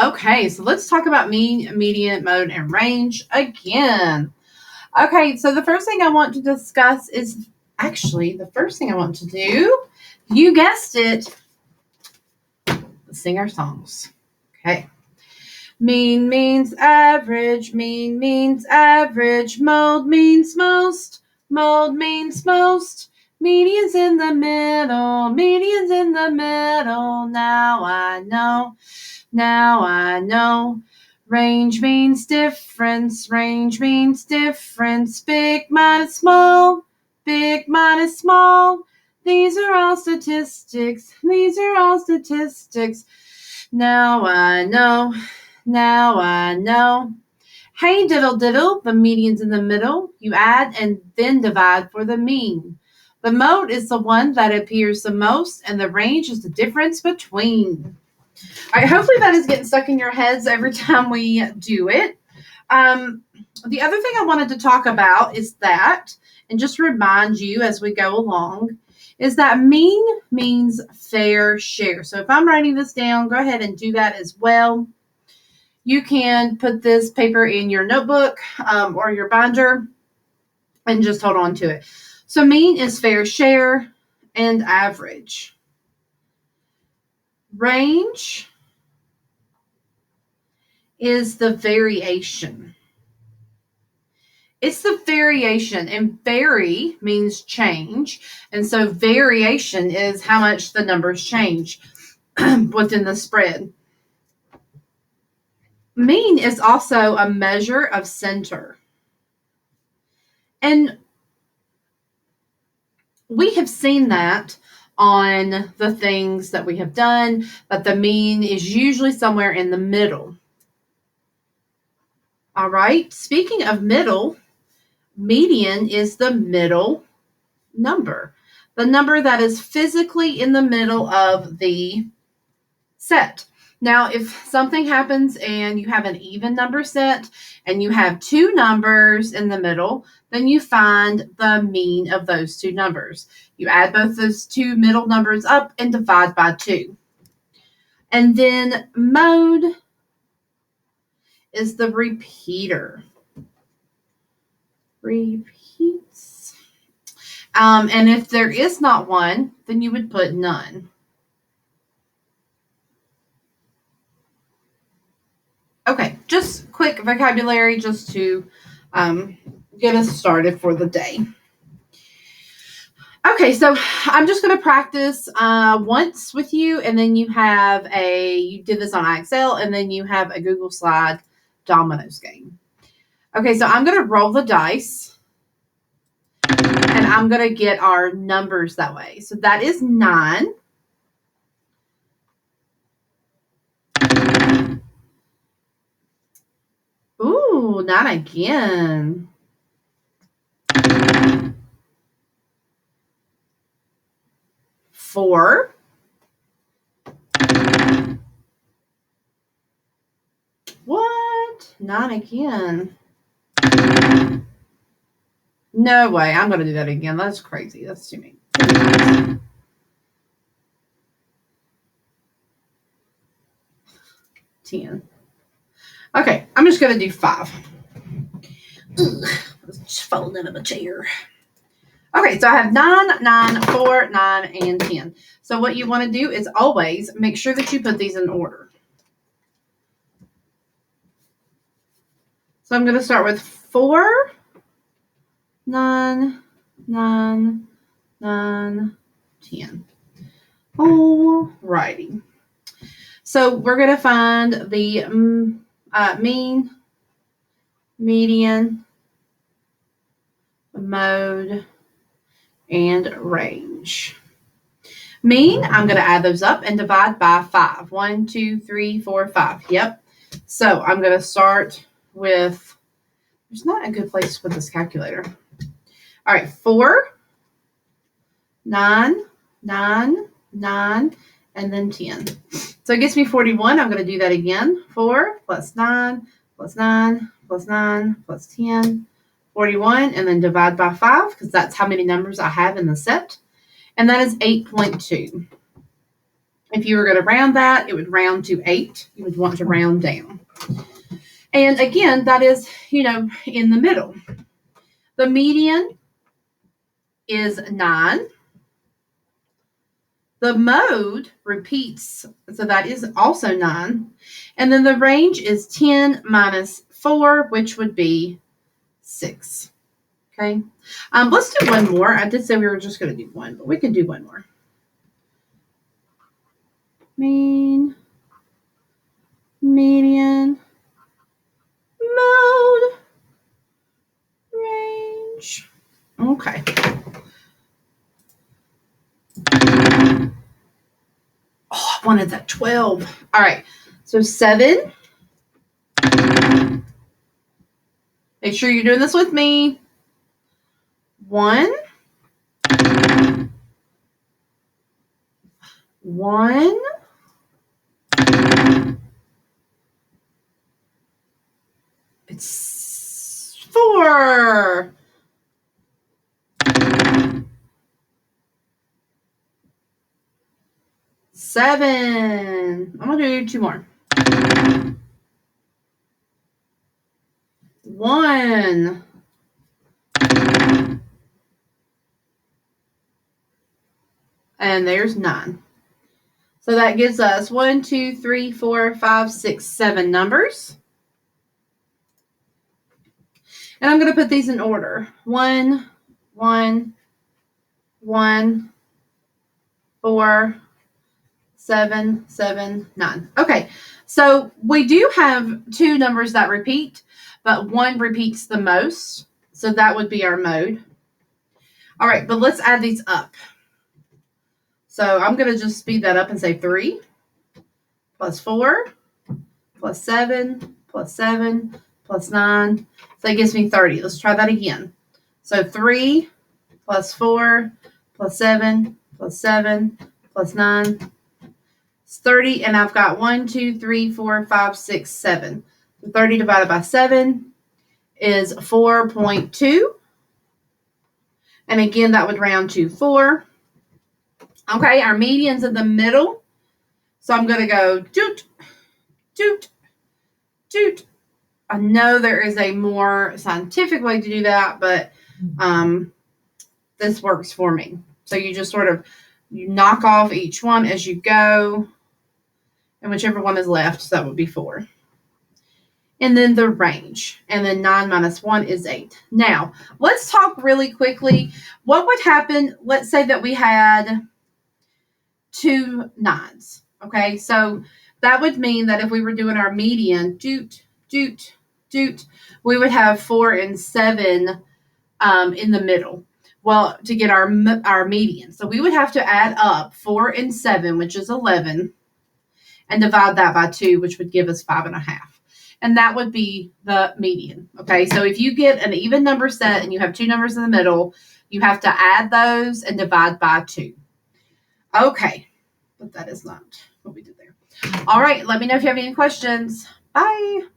Okay, so let's talk about mean, median, mode, and range again. Okay, so the first thing I want to discuss is actually the first thing I want to do, you guessed it, sing our songs. Okay. Mean means average, mean means average, mode means most, mode means most, median's in the middle, median's in the middle, now I know, now I know. Range means difference, range means difference, big minus small, big minus small. These are all statistics, these are all statistics. Now I know, now I know. Hey diddle diddle, the median's in the middle. You add and then divide for the mean. The mode is the one that appears the most, and the range is the difference between. All right, hopefully that is getting stuck in your heads every time we do it. The other thing I wanted to talk about is that, and just remind you as we go along, is that mean means fair share. So if I'm writing this down, go ahead and do that as well. You can put this paper in your notebook or your binder and just hold on to it. So mean is fair share and average. Range is the variation. It's the variation, and vary means change. And so variation is how much the numbers change within the spread. Mean is also a measure of center. And we have seen that on the things that we have done, that the mean is usually somewhere in the middle. All right. Speaking of middle, median is the middle number, the number that is physically in the middle of the set. Now, if something happens and you have an even number set and you have two numbers in the middle, then you find the mean of those two numbers. You add both those two middle numbers up and divide by 2. And then mode is the repeater. Repeats. And if there is not one, then you would put none. Okay, just quick vocabulary just to get us started for the day. Okay, so I'm just going to practice once with you, and then you did this on iExcel, and then you have a Google Slide dominoes game. Okay, so I'm going to roll the dice, and I'm going to get our numbers that way. So that is 9. Ooh, 9 again. 4. What? 9 again. No way. I'm going to do that again. That's crazy. That's too many. 10. Okay, I'm just going to do 5. Ugh, just falling out of a chair. Okay, so I have 9, 9, 4, 9, and 10. So what you want to do is always make sure that you put these in order. So I'm going to start with 4, 9, 9, 9, 10. Alrighty. So we're going to find the mean, median, mode, and range. Mean, I'm going to add those up and divide by 5. 1, 2, 3, 4, 5. Yep. So I'm going to start with, there's not a good place to put this calculator. All right, 4, 9, 9, 9, and then 10. So it gets me 41. I'm going to do that again. 4 plus 9 plus 9 plus 9 plus 10, 41, and then divide by 5 because that's how many numbers I have in the set. And that is 8.2. If you were going to round that, it would round to 8. You would want to round down. And again, that is, in the middle. The median is 9. The mode repeats, so that is also 9. And then the range is 10 minus 4, which would be 6. Okay. Let's do one more. I did say we were just going to do one, but we can do one more. Mean, median, mode, range. Okay. Oh, I wanted that 12. All right. So 7. Make sure you're doing this with me. 1. 1. It's 4. 7. I'm going to do 2 more. 1. And there's 9. So that gives us 1, 2, 3, 4, 5, 6, 7 numbers. And I'm going to put these in order. 1, 1, 1, 4, 7, 7, 9. Okay, so we do have 2 numbers that repeat, but 1 repeats the most. So that would be our mode. All right, but let's add these up. So I'm going to just speed that up and say 3 plus 4 plus 7 plus 7 plus 9. So that gives me 30. Let's try that again. So 3 plus 4 plus 7 plus 7 plus 9. It's 30, and I've got 1, 2, 3, 4, 5, 6, 7. So 30 divided by 7 is 4.2. And again, that would round to 4. Okay, our median's in the middle. So I'm going to go doot, doot, doot. I know there is a more scientific way to do that, but this works for me. So you just sort of you knock off each one as you go, and whichever one is left, so that would be 4. And then the range, and then 9 minus 1 is 8. Now, let's talk really quickly. What would happen, let's say that we had 2 9s, okay? So that would mean that if we were doing our median, doot, doot, doot, we would have 4 and 7 in the middle. Well, to get our median. So we would have to add up 4 and 7, which is 11, and divide that by 2, which would give us 5.5. And that would be the median. Okay, so if you get an even number set and you have 2 numbers in the middle, you have to add those and divide by 2. Okay, but that is not what we did there. All right, let me know if you have any questions. Bye.